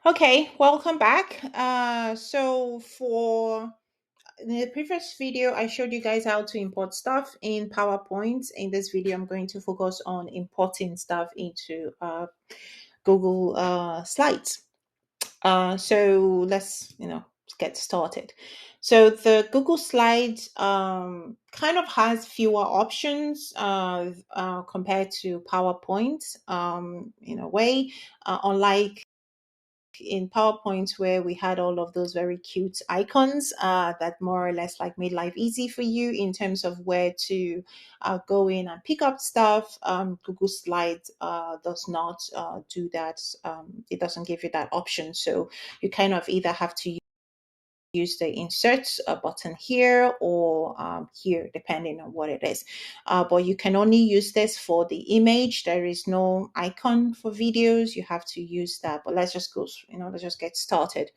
Okay, welcome back. So for in the previous video, I showed you guys how to import stuff in PowerPoint. In this video, I'm going to focus on importing stuff into Google Slides. So let's get started. So the Google Slides kind of has fewer options compared to PowerPoint in a way, unlike in PowerPoint where we had all of those very cute icons that more or less like made life easy for you in terms of where to go in and pick up stuff. Google Slides does not do that. It doesn't give you that option. So you kind of either have to use the insert button here or here, depending on what it is. But you can only use this for the image. There is no icon for videos. You have to use that. But let's just go, let's just get started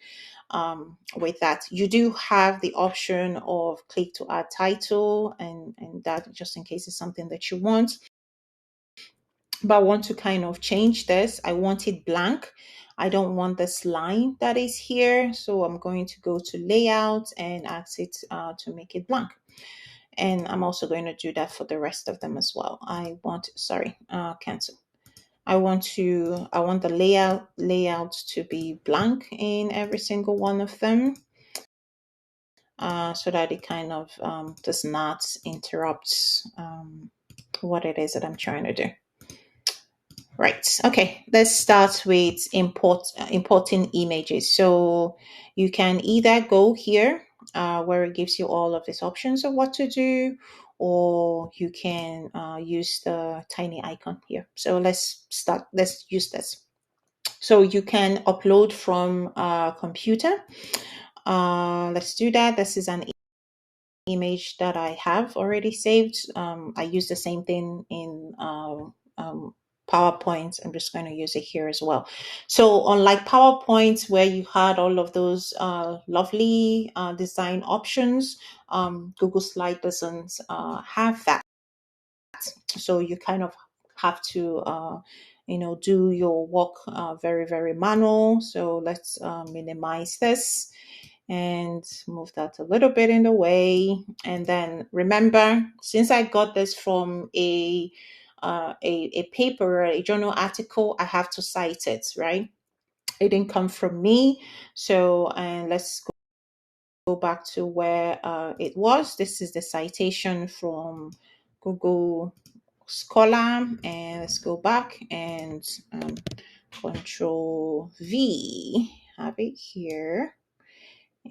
with that. You do have the option of click to add title and that just in case it's something that you want. But I want to kind of change this. I want it blank. I don't want this line that is here. So I'm going to go to layout and ask it to make it blank. And I'm also going to do that for the rest of them as well. Cancel. I want the layout to be blank in every single one of them. So that it kind of does not interrupt what it is that I'm trying to do. Right. Okay. Let's start with importing images. So you can either go here where it gives you all of these options of what to do, or you can use the tiny icon here. So let's start. Let's use this. So you can upload from a computer. Let's do that. This is an image that I have already saved. I use the same thing in PowerPoint. I'm just going to use it here as well. So unlike PowerPoint where you had all of those lovely design options, Google Slide doesn't have that. So you kind of have to do your work very, very manual. So let's minimize this and move that a little bit in the way. And then remember, since I got this from a paper, a journal article, I have to cite it, right? It didn't come from me. So, and let's go back to where it was. This is the citation from Google Scholar, and let's go back and Control V, have it here,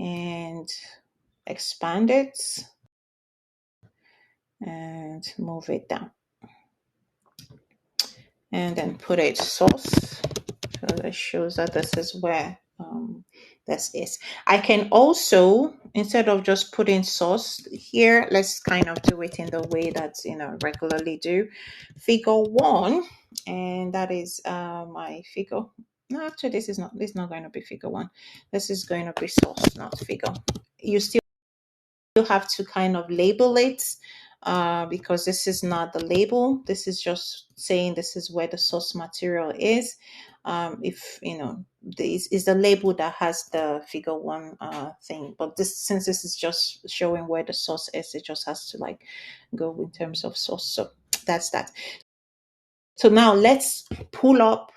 and expand it and move it down, and then put it source. So that shows that this is where this is. I can also, instead of just putting source here, let's kind of do it in the way that regularly do. Figure 1, and that is my figure. No, actually, this is not going to be figure 1. This is going to be source, not figure. You still have to kind of label it because this is not the label. This is just saying this is where the source material is. If this is the label that has the figure 1 thing, but since this is just showing where the source is, it just has to like go in terms of source. So that's that. So now let's pull up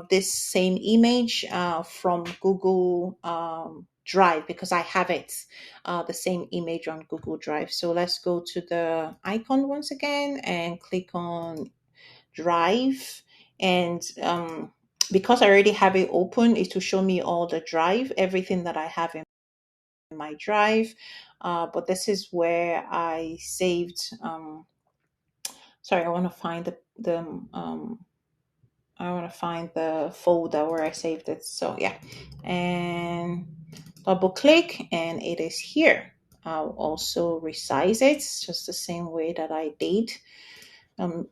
this same image from Google Drive because I have it, the same image on Google Drive. So let's go to the icon once again and click on Drive. And because I already have it open, it will show me all the drive, everything that I have in my drive. But this is where I saved. Sorry, I want to find the folder where I saved it. So yeah, and double click and it is here. I'll also resize it just the same way that I did.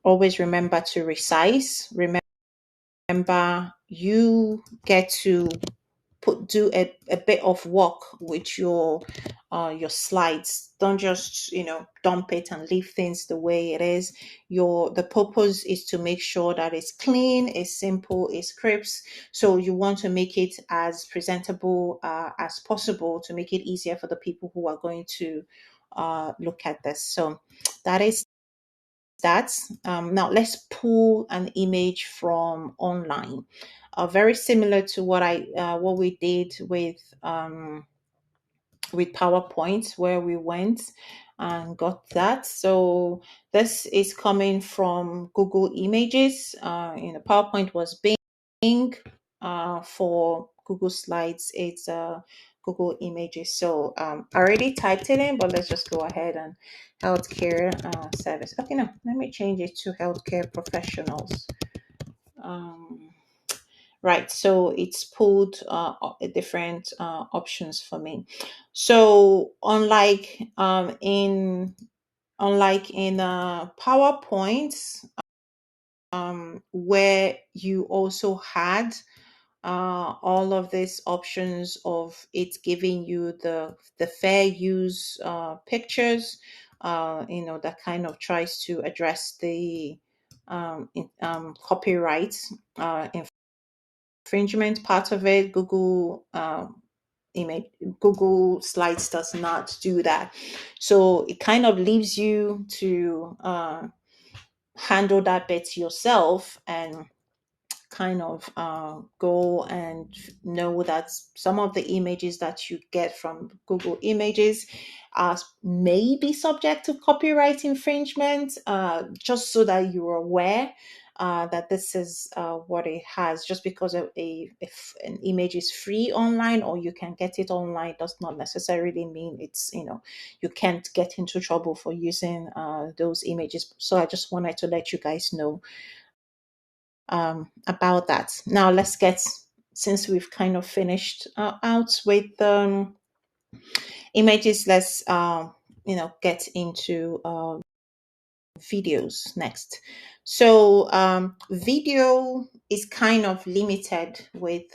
Always remember to resize. Remember you get to do a bit of work with your your slides. Don't just dump it and leave things the way it is. The purpose is to make sure that it's clean, it's simple, it's crisp. So you want to make it as presentable as possible to make it easier for the people who are going to look at this. So that is that. Now let's pull an image from online. Very similar to what we did with PowerPoint, where we went and got that. So this is coming from Google Images. PowerPoint was Bing. For Google Slides, it's Google Images. So I already typed it in, but let's just go ahead and healthcare service. Okay, no, let me change it to healthcare professionals. Um, Right, so it's pulled different options for me. So unlike in PowerPoint, where you also had all of these options of it giving you the fair use pictures, that kind of tries to address the copyright uh, infringement part of it. Image Google Slides does not do that, so it kind of leaves you to handle that bit yourself and kind of go and know that some of the images that you get from Google Images are maybe subject to copyright infringement, just so that you're aware that this is what it has. Just because if an image is free online or you can get it online does not necessarily mean you can't get into trouble for using those images. So I just wanted to let you guys know about that. Now since we've kind of finished out with images, let's get into videos next. So video is kind of limited with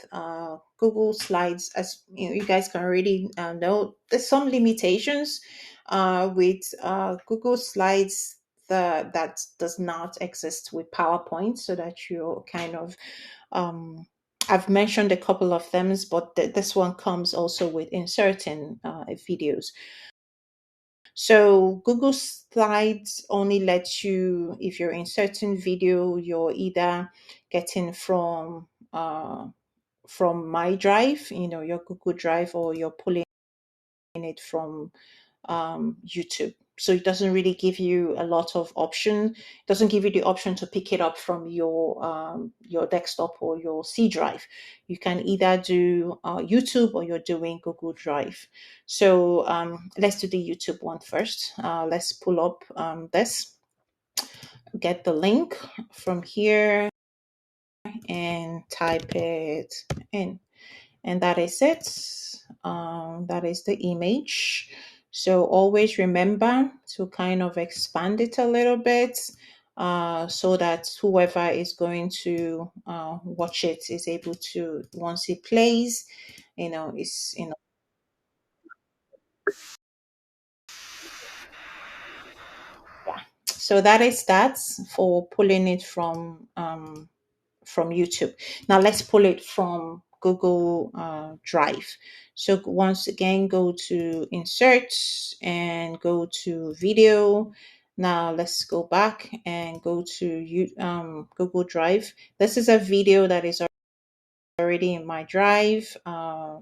Google Slides. As you guys can already know, there's some limitations with Google Slides that does not exist with PowerPoint, so that you kind of I've mentioned a couple of them, but this one comes also with inserting videos. So Google Slides only lets you, if you're inserting video, you're either getting from My Drive, your Google Drive, or you're pulling it from YouTube. So it doesn't really give you a lot of option. It doesn't give you the option to pick it up from your desktop or your C drive. You can either do YouTube or you're doing Google Drive. So let's do the YouTube one first. Let's pull up this, get the link from here, and type it in. And that is it. That is the image. So always remember to kind of expand it a little bit, so that whoever is going to watch it is able to, once it plays, is yeah. So that is that for pulling it from YouTube. Now let's pull it from Google Drive. So once again, go to Insert and go to Video. Now let's go back and go to Google Drive. This is a video that is already in my drive.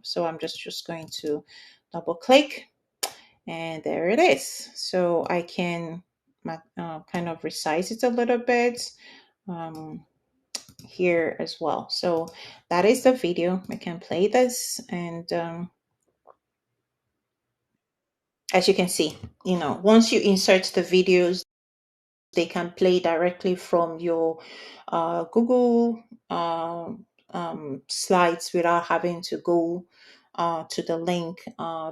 So I'm just going to double click, and there it is. So I can kind of resize it a little bit. Here as well. So that is the video. I can play this, and as you can see, once you insert the videos, they can play directly from your Google Slides without having to go to the link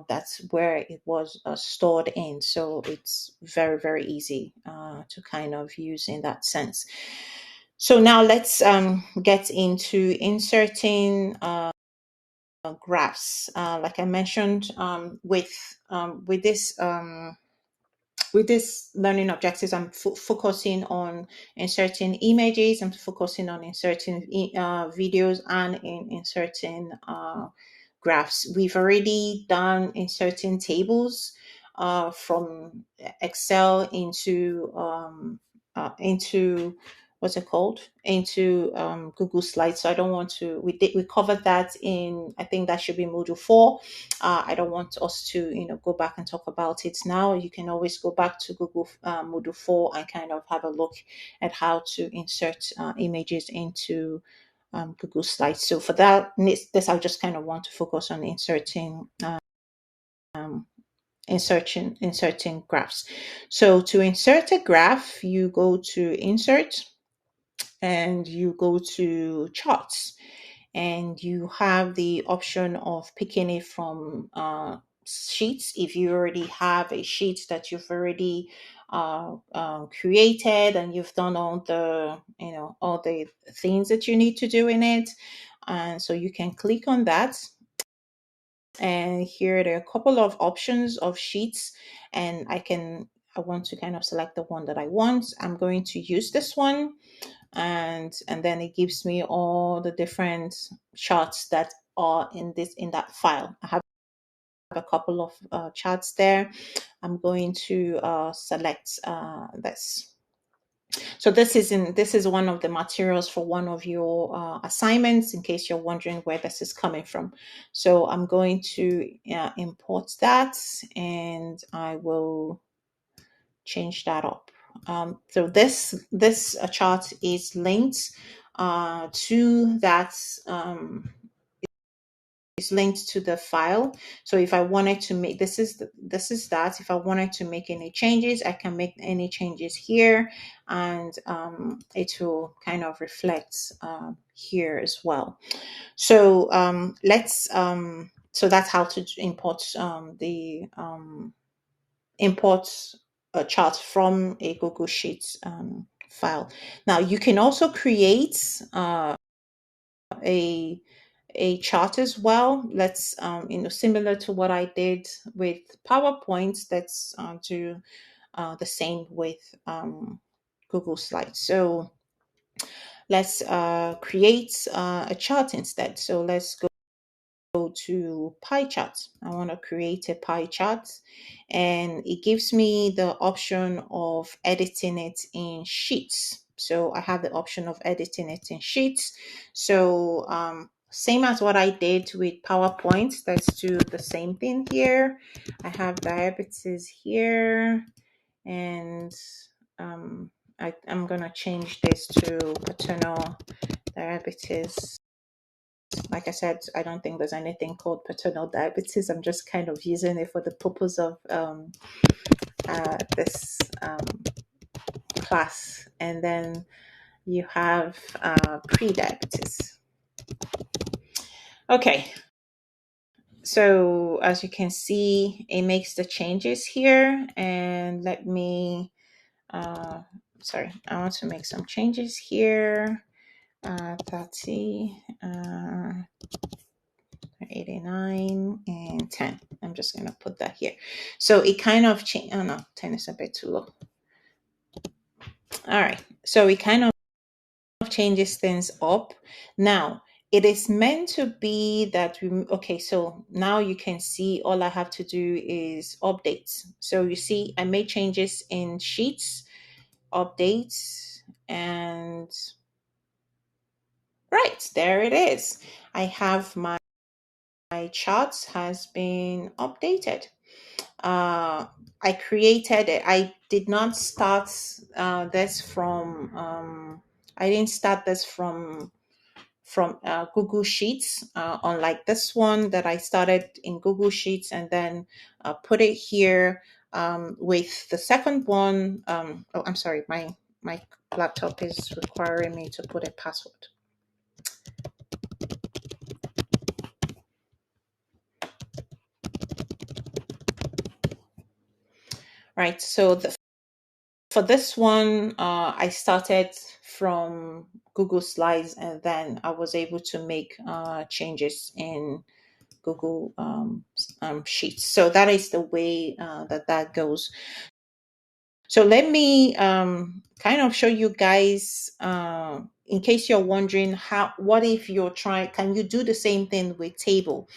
that's where it was stored in. So it's very, very easy to kind of use in that sense. So now let's get into inserting graphs. Like I mentioned, with this learning objectives, I'm focusing on inserting images, I'm focusing on inserting videos, and inserting graphs. We've already done inserting tables from Excel into what's it called, into Google Slides. So I don't want to. We covered that in, I think that should be module 4. I don't want us to go back and talk about it now. You can always go back to Google module 4 and kind of have a look at how to insert images into Google Slides. So for that, this I just kind of want to focus on inserting graphs. So to insert a graph, you go to Insert and you go to Charts, and you have the option of picking it from sheets. If you already have a sheet that you've already created and you've done all the things that you need to do in it, and so you can click on that. And here there are a couple of options of sheets, and I want to kind of select the one that I want. I'm going to use this one, and then it gives me all the different charts that are in that file. I have a couple of charts there. I'm going to select this. So this is one of the materials for one of your assignments, in case you're wondering where this is coming from. So I'm going to import that, and I will change that up. So this chart is linked to that. Is linked to the file. So if I wanted to make this is that. If I wanted to make any changes, I can make any changes here, and it will kind of reflect here as well. So so that's how to import import a chart from a Google Sheets file. Now you can also create a chart as well. Let's similar to what I did with PowerPoint. Let's do the same with Google Slides. So let's create a chart instead. So let's go to pie chart. I want to create a pie chart, and it gives me the option of editing it in Sheets. So I have the option of editing it in Sheets. So same as what I did with PowerPoint, let's do the same thing here. I have diabetes here, and I'm gonna change this to paternal diabetes. Like I said, I don't think there's anything called paternal diabetes. I'm just kind of using it for the purpose of this class. And then you have pre-diabetes. Okay. So as you can see, it makes the changes here. And let me, sorry, I want to make some changes here. 30, 89 and 10. I'm just going to put that here. So it kind of change. Oh no, 10 is a bit too low. All right. So it kind of changes things up. Now, it is meant to be that okay, so now you can see all I have to do is updates. So you see I made changes in Sheets, updates, and right, there it is. I have my charts has been updated. I created it. I did not start this from. I didn't start this from Google Sheets, unlike this one that I started in Google Sheets and then put it here with the second one. Oh, I'm sorry, my laptop is requiring me to put a password. Right, so for this one, I started from Google Slides, and then I was able to make changes in Google Sheets. So that is the way that goes. So let me kind of show you guys, in case you're wondering, what if you're trying, can you do the same thing with table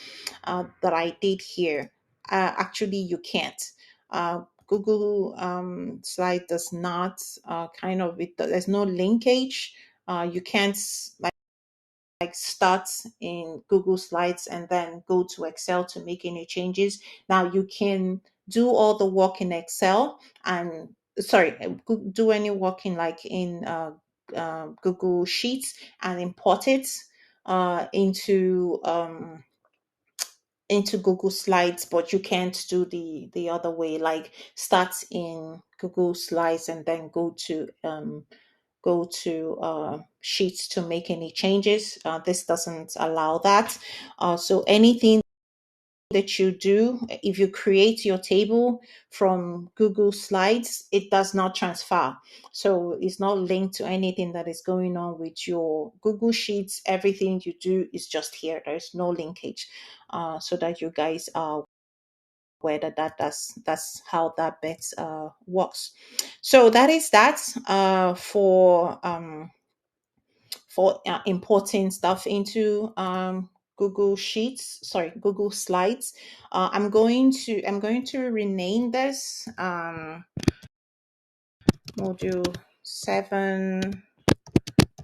that I did here? Actually, you can't. Google Slide does not there's no linkage. You can't like start in Google Slides and then go to Excel to make any changes. Now you can do all the work in Excel and do any work in Google Sheets and import it into Google Slides, but you can't do the other way, like start in Google Slides and then go to Sheets to make any changes. This doesn't allow that. So anything that you do, if you create your table from Google Slides, it does not transfer. So it's not linked to anything that is going on with your Google Sheets. Everything you do is just here. There's no linkage. So that you guys are aware that's how that bit works. So that is that for importing stuff into Google Slides. I'm going to rename this module 7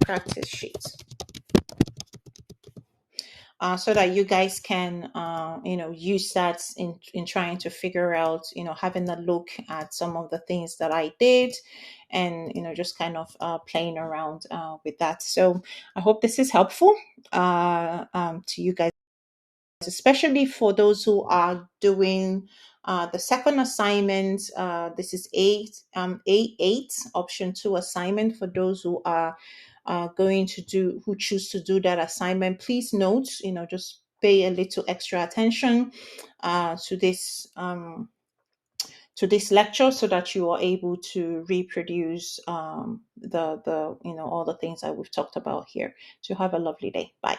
practice sheets, so that you guys can use that in trying to figure out, having a look at some of the things that I did, and just kind of playing around with that. So I hope this is helpful to you guys, especially for those who are doing the second assignment. This is A8 option 2 assignment. For those who are who choose to do that assignment, please note, just pay a little extra attention to this lecture, so that you are able to reproduce the all the things that we've talked about here. So have a lovely day. Bye.